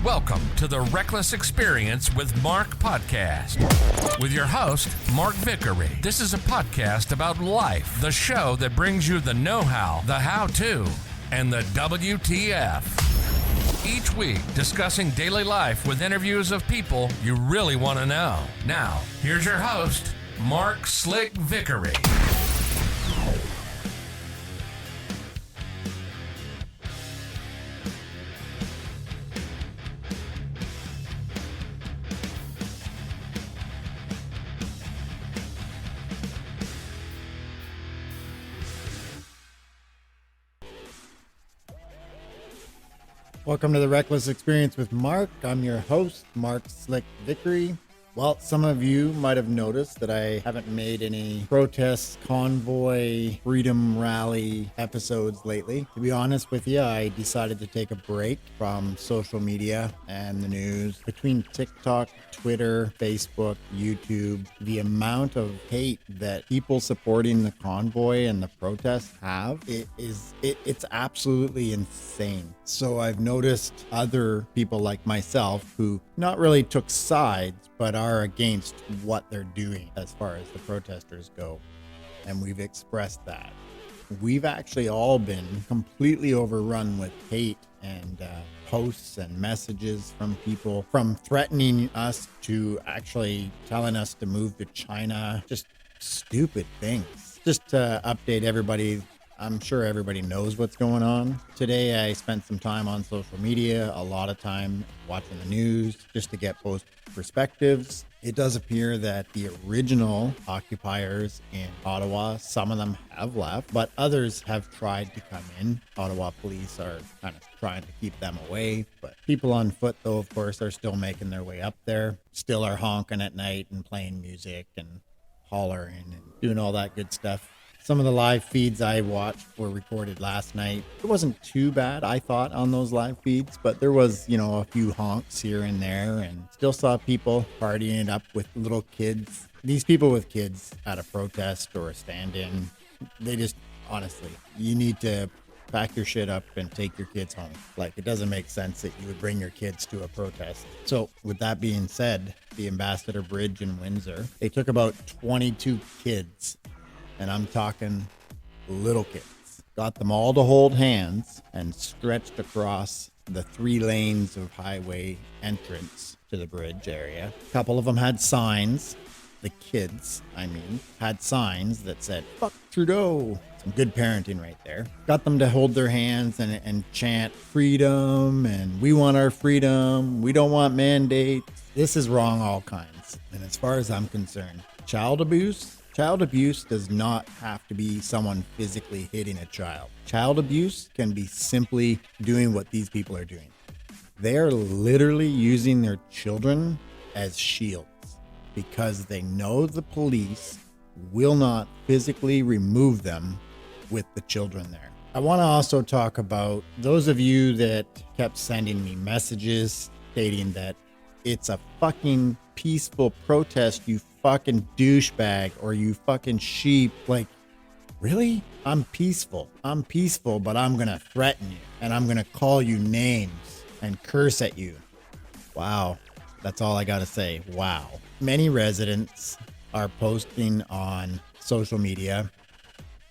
Welcome to the Reckless Experience with Mark podcast with your host, Mark Vickery. This is a podcast about life, the show that brings you the know-how, the how-to, and the WTF. Each week, discussing daily life with interviews of people you really want to know. Now, here's your host, Mark Slick Vickery. Welcome to the Reckless Experience with Mark. I'm your host, Mark Slick Vickery. Well, some of you might have noticed that I haven't made any protest, convoy, freedom rally episodes lately. To be honest with you, I decided to take a break from social media and the news. Between TikTok, Twitter, Facebook, YouTube, the amount of hate that people supporting the convoy and the protests have, it's absolutely insane. So I've noticed other people like myself who not really took sides, but are against what they're doing as far as the protesters go. And we've expressed that. We've actually all been completely overrun with hate and posts and messages from people, from threatening us to actually telling us to move to China. Just stupid things. Just to update everybody, I'm sure everybody knows what's going on. Today, I spent some time on social media, a lot of time watching the news, just to get both perspectives. It does appear that the original occupiers in Ottawa, some of them have left, but others have tried to come in. Ottawa police are kind of trying to keep them away, but people on foot, though, of course, are still making their way up there, still are honking at night and playing music and hollering and doing all that good stuff. Some of the live feeds I watched were recorded last night. It wasn't too bad, I thought, on those live feeds, but there was, a few honks here and there, and still saw people partying it up with little kids. These people with kids at a protest or a stand-in, they just, honestly, you need to pack your shit up and take your kids home. Like, it doesn't make sense that you would bring your kids to a protest. So with that being said, the Ambassador Bridge in Windsor, they took about 22 kids, and I'm talking little kids. Got them all to hold hands and stretched across the 3 lanes of highway entrance to the bridge area. A couple of them had signs. The kids, had signs that said, "Fuck Trudeau." Some good parenting right there. Got them to hold their hands and chant freedom, and we want our freedom. We don't want mandates. This is wrong all kinds. And as far as I'm concerned, child abuse does not have to be someone physically hitting a child. Child abuse can be simply doing what these people are doing. They are literally using their children as shields because they know the police will not physically remove them with the children there. I want to also talk about those of you that kept sending me messages stating that it's a fucking peaceful protest, you fucking douchebag, or you fucking sheep. Like, really? I'm peaceful, but I'm gonna threaten you and I'm gonna call you names and curse at you. Wow. That's all I gotta say. Wow. Many residents are posting on social media.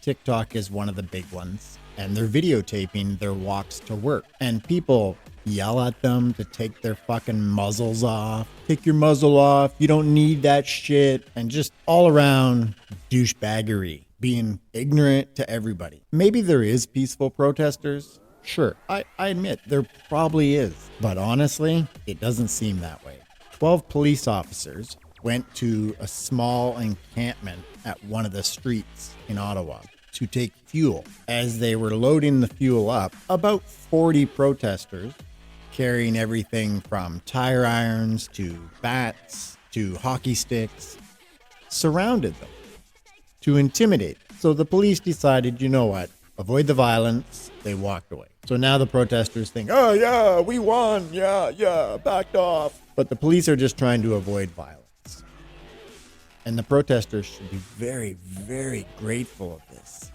TikTok is one of the big ones, and they're videotaping their walks to work, and people yell at them to take their fucking muzzles off. Take your muzzle off. You don't need that shit. And just all around douchebaggery, being ignorant to everybody. Maybe there is peaceful protesters. Sure, I admit there probably is. But honestly, it doesn't seem that way. 12 police officers went to a small encampment at one of the streets in Ottawa to take fuel. As they were loading the fuel up, about 40 protesters carrying everything from tire irons to bats to hockey sticks surrounded them to intimidate. So the police decided, you know what, avoid the violence. They walked away. So now the protesters think, oh yeah, we won. Yeah, backed off. But the police are just trying to avoid violence. And the protesters should be very, very grateful of this.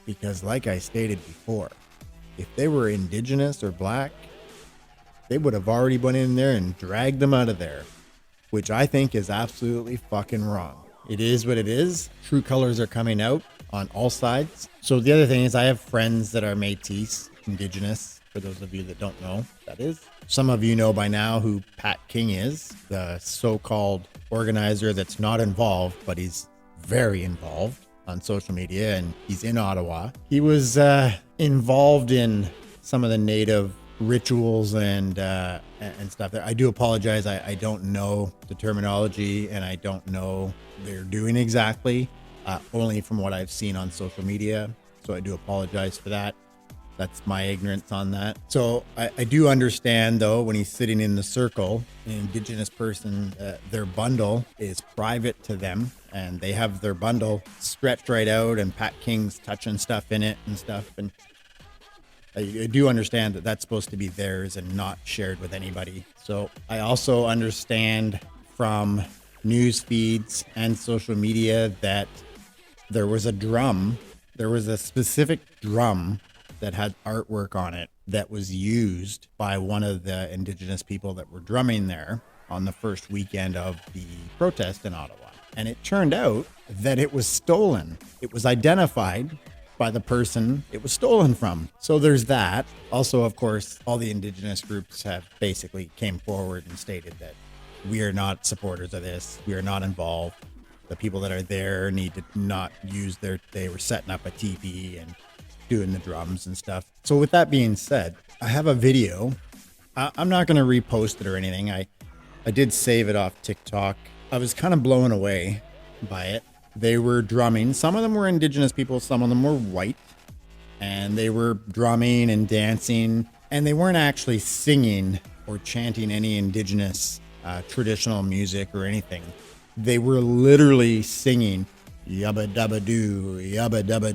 Because like I stated before, if they were Indigenous or Black, they would have already went in there and dragged them out of there, which I think is absolutely fucking wrong. It is what it is. True colors are coming out on all sides. So the other thing is I have friends that are Métis, Indigenous, for those of you that don't know, that is. Some of you know by now who Pat King is, the so-called organizer that's not involved, but he's very involved on social media, and he's in Ottawa. He was involved in some of the native rituals and stuff there. I do apologize. I don't know the terminology, and I don't know what they're doing exactly, only from what I've seen on social media. So I do apologize for that. That's my ignorance on that. So I do understand, though, when he's sitting in the circle, an Indigenous person, their bundle is private to them, and they have their bundle stretched right out, and Pat King's touching stuff in it and stuff. And I do understand that that's supposed to be theirs and not shared with anybody. So I also understand from news feeds and social media that there was a specific drum that had artwork on it that was used by one of the Indigenous people that were drumming there on the first weekend of the protest in Ottawa. And it turned out that it was stolen. It was identified by the person it was stolen from. So there's that. Also, of course, all the Indigenous groups have basically came forward and stated that we are not supporters of this. We are not involved. The people that are there need to not use they were setting up a teepee and doing the drums and stuff. So with that being said, I have a video. I'm not going to repost it or anything. I did save it off TikTok. I was kind of blown away by it. They were drumming. Some of them were Indigenous people. Some of them were white. And they were drumming and dancing. And they weren't actually singing or chanting any Indigenous traditional music or anything. They were literally singing yabba dabba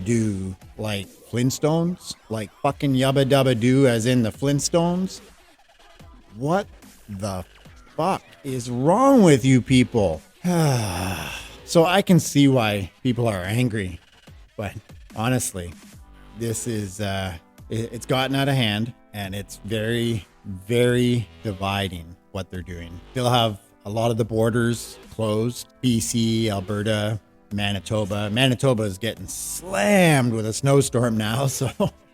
doo, like Flintstones, like fucking yabba dabba doo, as in the Flintstones. What the fuck is wrong with you people? So I can see why people are angry, but honestly, this is it's gotten out of hand, and it's very, very dividing what they're doing. They'll have a lot of the borders closed. BC, Alberta, Manitoba. Manitoba is getting slammed with a snowstorm now, so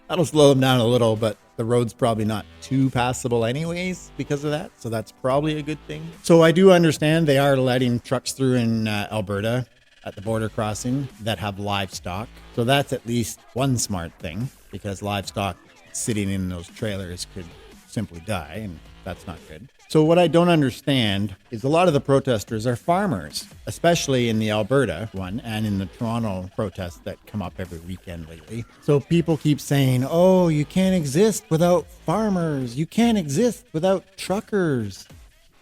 that'll slow them down a little, but the road's probably not too passable anyways because of that, so that's probably a good thing. So I do understand they are letting trucks through in Alberta at the border crossing that have livestock, so that's at least one smart thing, because livestock sitting in those trailers could simply die, and that's not good. So what I don't understand is a lot of the protesters are farmers, especially in the Alberta one and in the Toronto protests that come up every weekend lately. So people keep saying, oh, you can't exist without farmers. You can't exist without truckers.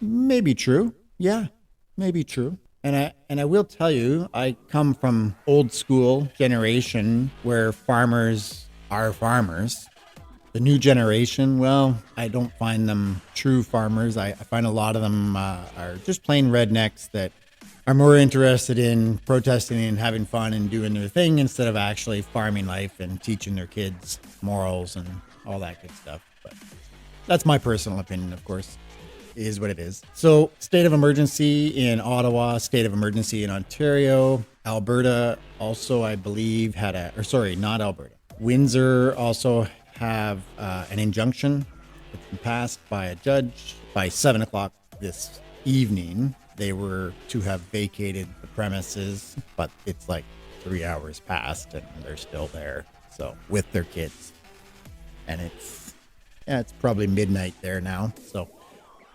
Maybe true. Yeah, maybe true. And I will tell you, I come from old school generation where farmers are farmers. The new generation, well, I don't find them true farmers. I find a lot of them are just plain rednecks that are more interested in protesting and having fun and doing their thing instead of actually farming life and teaching their kids morals and all that good stuff. But that's my personal opinion, of course. It is what it is. So, state of emergency in Ottawa, state of emergency in Ontario. Alberta also, I believe, not Alberta. Windsor also have an injunction that's been passed by a judge by 7 o'clock this evening. They were to have vacated the premises, but it's like 3 hours past and they're still there, so with their kids. And it's probably midnight there now, so,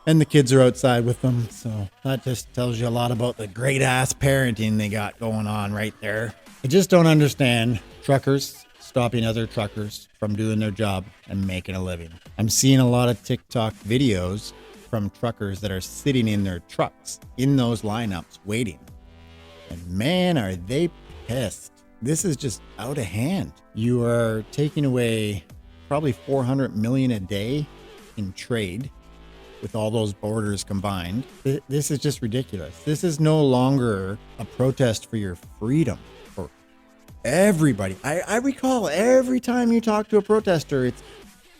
and the kids are outside with them, so that just tells you a lot about the great ass parenting they got going on right there. I just don't understand truckers stopping other truckers from doing their job and making a living. I'm seeing a lot of TikTok videos from truckers that are sitting in their trucks in those lineups waiting. And man, are they pissed. This is just out of hand. You are taking away probably 400 million a day in trade with all those borders combined. This is just ridiculous. This is no longer a protest for your freedom. Everybody. I recall every time you talk to a protester, it's,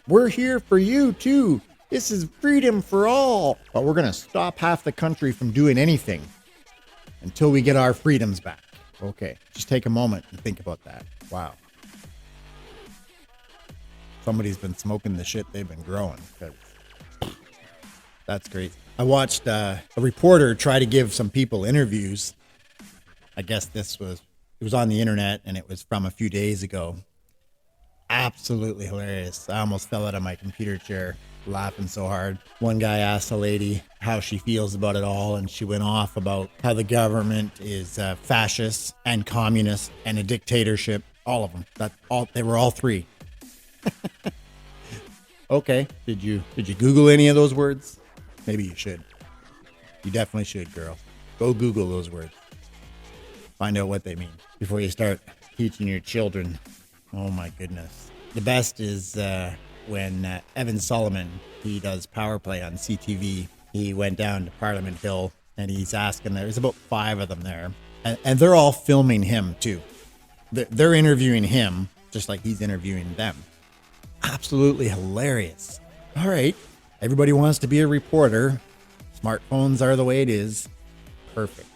we're here for you too. This is freedom for all. But we're going to stop half the country from doing anything until we get our freedoms back. Okay, just take a moment and think about that. Wow. Somebody's been smoking the shit they've been growing. That's great. I watched a reporter try to give some people interviews. I guess it was on the internet, and it was from a few days ago. Absolutely hilarious. I almost fell out of my computer chair laughing so hard. One guy asked a lady how she feels about it all, and she went off about how the government is fascist and communist and a dictatorship. All of them. They were all three. Okay. Did you Google any of those words? Maybe you should. You definitely should, girl. Go Google those words. Find out what they mean before you start teaching your children. Oh my goodness. The best is when Evan Solomon, he does Power Play on CTV. He went down to Parliament Hill and he's asking, there's about 5 of them there. And they're all filming him too. They're interviewing him just like he's interviewing them. Absolutely hilarious. All right. Everybody wants to be a reporter. Smartphones are the way it is. Perfect.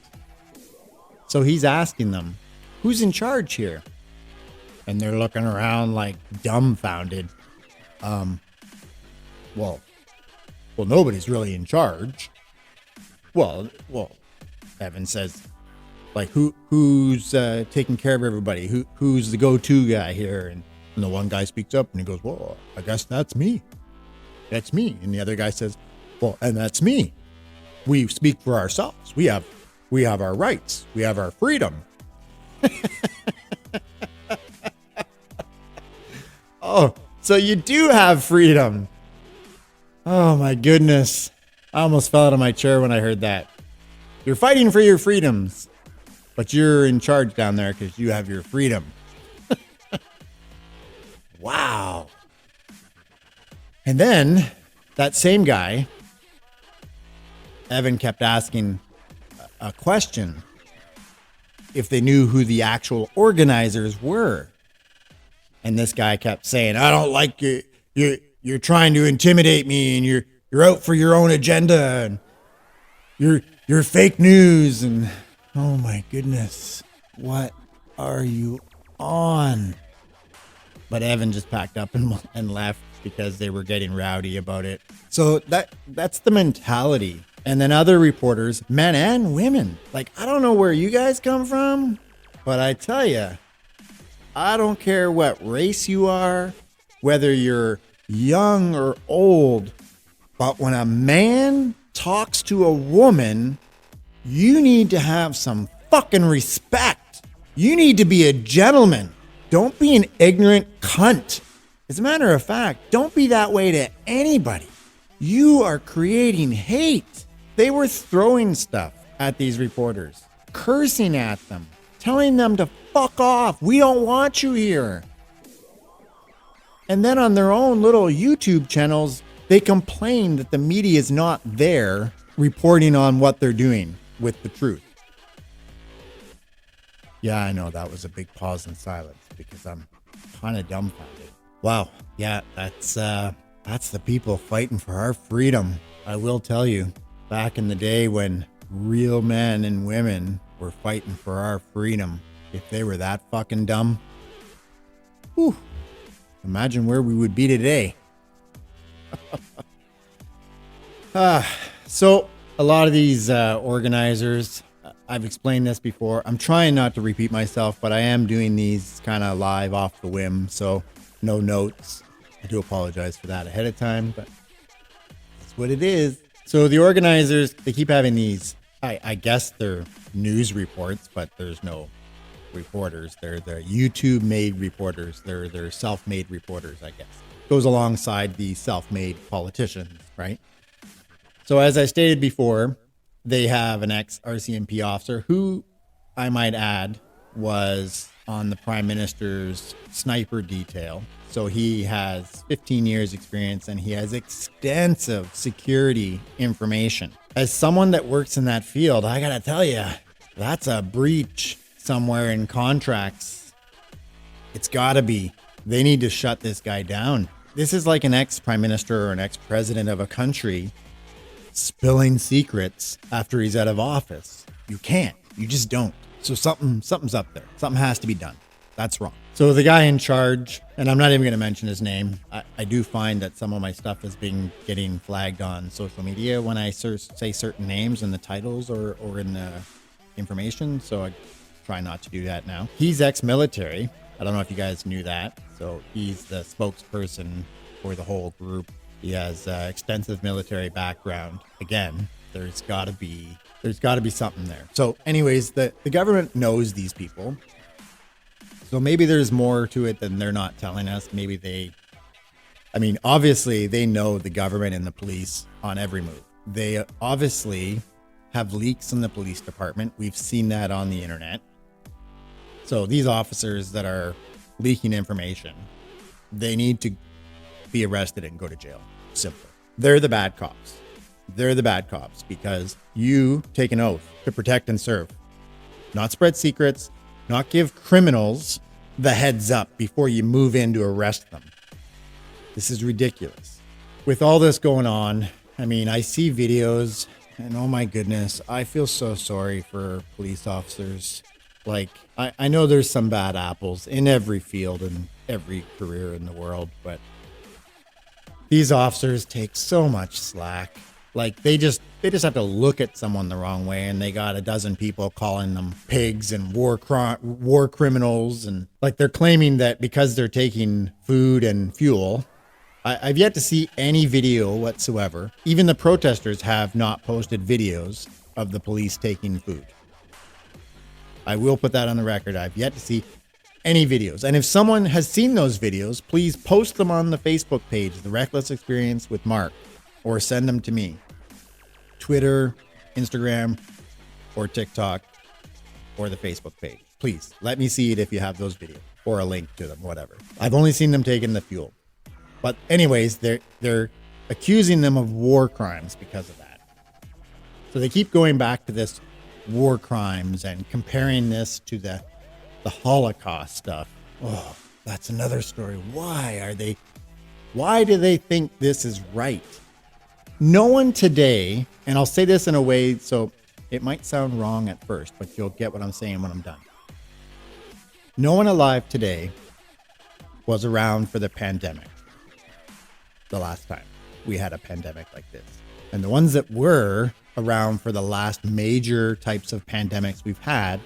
So he's asking them, who's in charge here? And they're looking around like dumbfounded. Well, nobody's really in charge. Well, Evan says, like, who's taking care of everybody? Who's the go-to guy here? And the one guy speaks up and he goes, well, I guess that's me. That's me. And the other guy says, well, and that's me. We speak for ourselves. We have our rights. We have our freedom. Oh, so you do have freedom. Oh my goodness. I almost fell out of my chair when I heard that. You're fighting for your freedoms, but you're in charge down there because you have your freedom. Wow. And then that same guy, Evan, kept asking a question if they knew who the actual organizers were. And this guy kept saying, I don't like you. You're trying to intimidate me, and you're out for your own agenda, and you're fake news. And oh my goodness, what are you on? But Evan just packed up and left because they were getting rowdy about it. So that's the mentality. And then other reporters, men and women, like, I don't know where you guys come from, but I tell you, I don't care what race you are, whether you're young or old, but when a man talks to a woman, you need to have some fucking respect. You need to be a gentleman. Don't be an ignorant cunt. As a matter of fact, don't be that way to anybody. You are creating hate. They were throwing stuff at these reporters, cursing at them, telling them to fuck off. We don't want you here. And then on their own little YouTube channels, they complain that the media is not there reporting on what they're doing with the truth. Yeah, I know that was a big pause in silence because I'm kind of dumbfounded. Wow. Yeah, that's the people fighting for our freedom. I will tell you, back in the day when real men and women were fighting for our freedom, if they were that fucking dumb, whew, imagine where we would be today. So a lot of these organizers, I've explained this before. I'm trying not to repeat myself, but I am doing these kind of live off the whim, so no notes. I do apologize for that ahead of time, but that's what it is. So the organizers, they keep having these, I guess they're news reports, but there's no reporters. They're YouTube-made reporters. They're self-made reporters, I guess. Goes alongside the self-made politicians, right? So as I stated before, they have an ex-RCMP officer who, I might add, was on the Prime Minister's sniper detail. So he has 15 years experience and he has extensive security information. As someone that works in that field, I gotta tell you, that's a breach somewhere in contracts. It's gotta be. They need to shut this guy down. This is like an ex-prime minister or an ex-president of a country spilling secrets after he's out of office. You can't. You just don't. So something's up there. Something has to be done. That's wrong. So the guy in charge, and I'm not even going to mention his name. I do find that some of my stuff is getting flagged on social media when I say certain names in the titles or in the information. So I try not to do that now. He's ex-military. I don't know if you guys knew that. So he's the spokesperson for the whole group. He has extensive military background. Again, there's got to be something there. So anyways, the government knows these people. So maybe there's more to it than they're not telling us. Maybe obviously they know the government and the police on every move. They obviously have leaks in the police department. We've seen that on the internet. So these officers that are leaking information, they need to be arrested and go to jail. Simple. They're the bad cops. They're the bad cops because you take an oath to protect and serve, not spread secrets, not give criminals the heads up before you move in to arrest them. This is ridiculous. With all this going on, I see videos and oh my goodness, I feel so sorry for police officers. Like, I know there's some bad apples in every field and every career in the world, but these officers take so much slack. Like they just have to look at someone the wrong way and they got a dozen people calling them pigs and war criminals. And like they're claiming that because they're taking food and fuel. I've yet to see any video whatsoever. Even the protesters have not posted videos of the police taking food. I will put that on the record. I've yet to see any videos. And if someone has seen those videos, please post them on the Facebook page, The Reckless Experience with Mark, or send them to me. Twitter, Instagram, or TikTok, or the Facebook page. Please let me see it if you have those videos or a link to them, whatever. I've only seen them taking the fuel. But anyways, they're accusing them of war crimes because of that. So they keep going back to this war crimes and comparing this to the Holocaust stuff. Oh, that's another story. Why do they think this is right? No one today, and I'll say this in a way so it might sound wrong at first, but you'll get what I'm saying when I'm done. No one alive today was around for the pandemic. The last time we had a pandemic like this. And the ones that were around for the last major types of pandemics we've had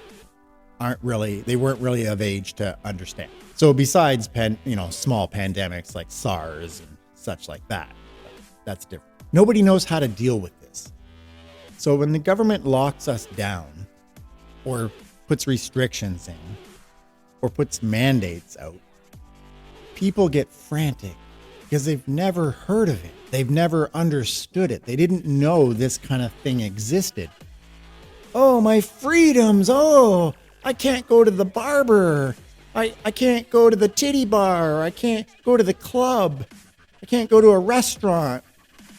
they weren't really of age to understand. So besides small pandemics like SARS and such like that, that's different. Nobody knows how to deal with this. So when the government locks us down or puts restrictions in or puts mandates out, people get frantic because they've never heard of it. They've never understood it. They didn't know this kind of thing existed. Oh, my freedoms. Oh, I can't go to the barber. I can't go to the titty bar. I can't go to the club. I can't go to a restaurant.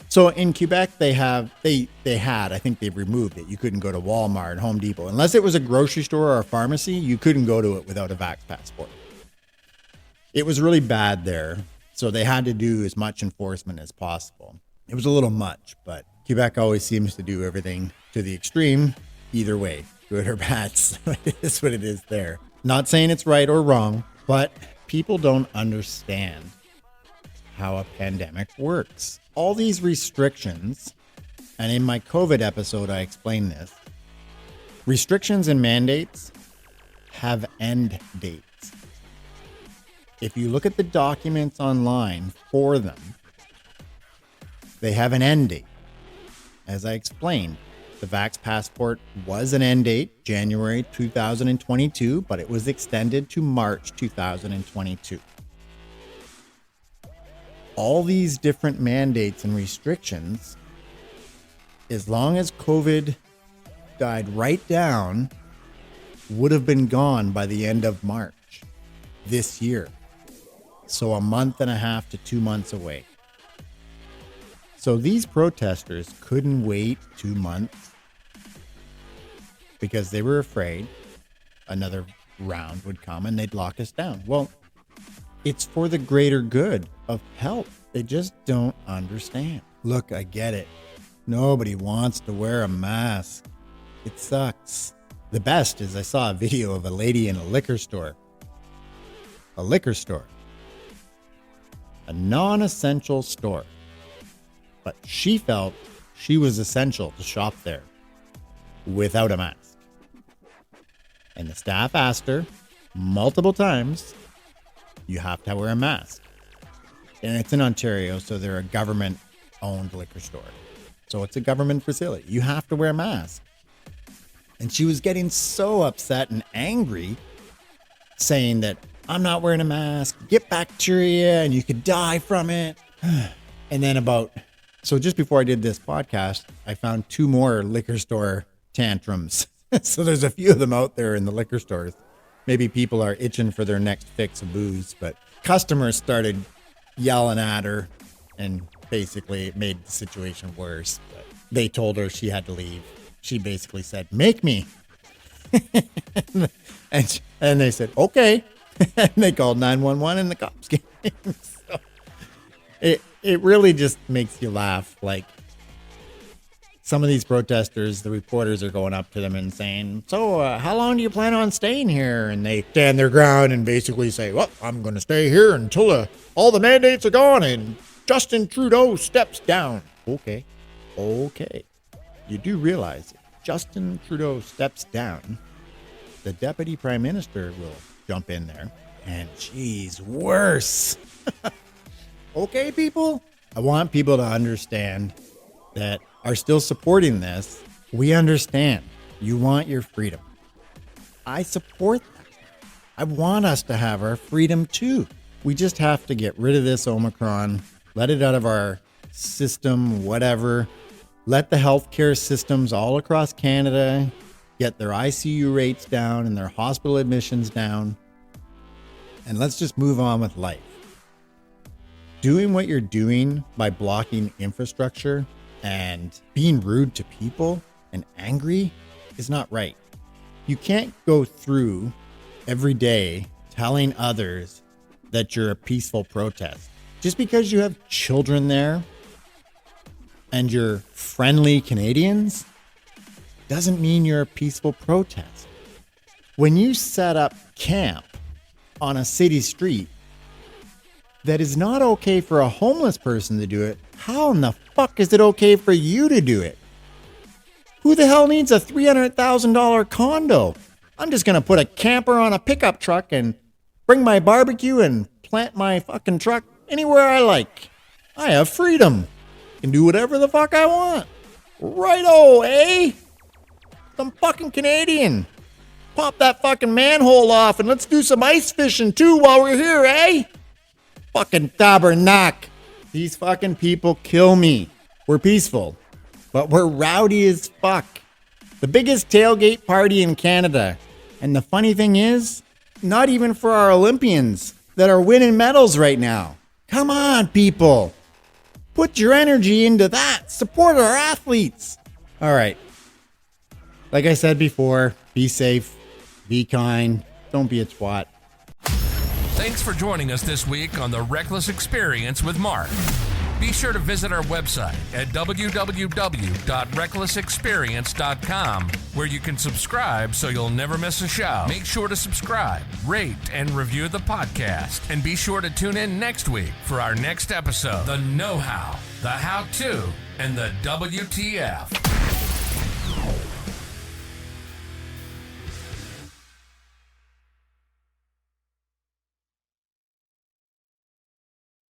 So in Quebec, they had, I think they've removed it. You couldn't go to Walmart, Home Depot. Unless it was a grocery store or a pharmacy, you couldn't go to it without a vax passport. It was really bad there. So they had to do as much enforcement as possible. It was a little much, but Quebec always seems to do everything to the extreme. Either way, good or bad, so it is what it is there. Not saying it's right or wrong, but people don't understand how a pandemic works. All these restrictions, and in my COVID episode, I explained this. Restrictions and mandates have end dates. If you look at the documents online for them, they have an end date. As I explained, the Vax Passport was an end date, January 2022, but it was extended to March 2022. All these different mandates and restrictions, as long as COVID died right down, would have been gone by the end of March this year. So a month and a half to 2 months away. So these protesters couldn't wait 2 months because they were afraid another round would come and they'd lock us down. Well, It's for the greater good of health. They just don't understand. Look, I get it. Nobody wants to wear a mask. It sucks. The best is I saw a video of a lady in a liquor store. A liquor store. A non-essential store. But she felt she was essential to shop there without a mask. And the staff asked her multiple times, you have to wear a mask. And it's in Ontario, so they're a government-owned liquor store. So it's a government facility. You have to wear a mask. And she was getting so upset and angry, saying that, I'm not wearing a mask, get bacteria, and you could die from it. And then so just before I did this podcast, I found 2 more liquor store tantrums. So there's a few of them out there in the liquor stores. Maybe people are itching for their next fix of booze, but customers started yelling at her, and basically it made the situation worse. But they told her she had to leave. She basically said, make me. and they said, okay. And they called 911 and the cops came. So it really just makes you laugh. Like, some of these protesters, the reporters are going up to them and saying, so how long do you plan on staying here? And they stand their ground and basically say, well, I'm going to stay here until all the mandates are gone and Justin Trudeau steps down. Okay. You do realize if Justin Trudeau steps down, the deputy prime minister will jump in there. And geez, worse. Okay, people? I want people to understand that are still supporting this. We understand. You want your freedom. I support that. I want us to have our freedom too. We just have to get rid of this Omicron, let it out of our system, whatever. Let the healthcare systems all across Canada get their ICU rates down and their hospital admissions down. And let's just move on with life. Doing what you're doing by blocking infrastructure and being rude to people and angry is not right. You can't go through every day telling others that you're a peaceful protest. Just because you have children there and you're friendly Canadians doesn't mean you're a peaceful protest. When you set up camp on a city street that is not okay for a homeless person to do it, how in the fuck is it okay for you to do it? Who the hell needs a $300,000 condo? I'm just going to put a camper on a pickup truck and bring my barbecue and plant my fucking truck anywhere I like. I have freedom. I can do whatever the fuck I want. Righto, eh? I'm fucking Canadian. Pop that fucking manhole off and let's do some ice fishing too while we're here, eh? Fucking tabernacle. These fucking people kill me. We're peaceful, but we're rowdy as fuck. The biggest tailgate party in Canada. And the funny thing is, not even for our Olympians that are winning medals right now. Come on, people. Put your energy into that. Support our athletes. All right. Like I said before, be safe, be kind, don't be a twat. Thanks for joining us this week on The Reckless Experience with Mark. Be sure to visit our website at www.recklessexperience.com, where you can subscribe so you'll never miss a show. Make sure to subscribe, rate, and review the podcast. And be sure to tune in next week for our next episode, The Know-How, The How-To, and the WTF.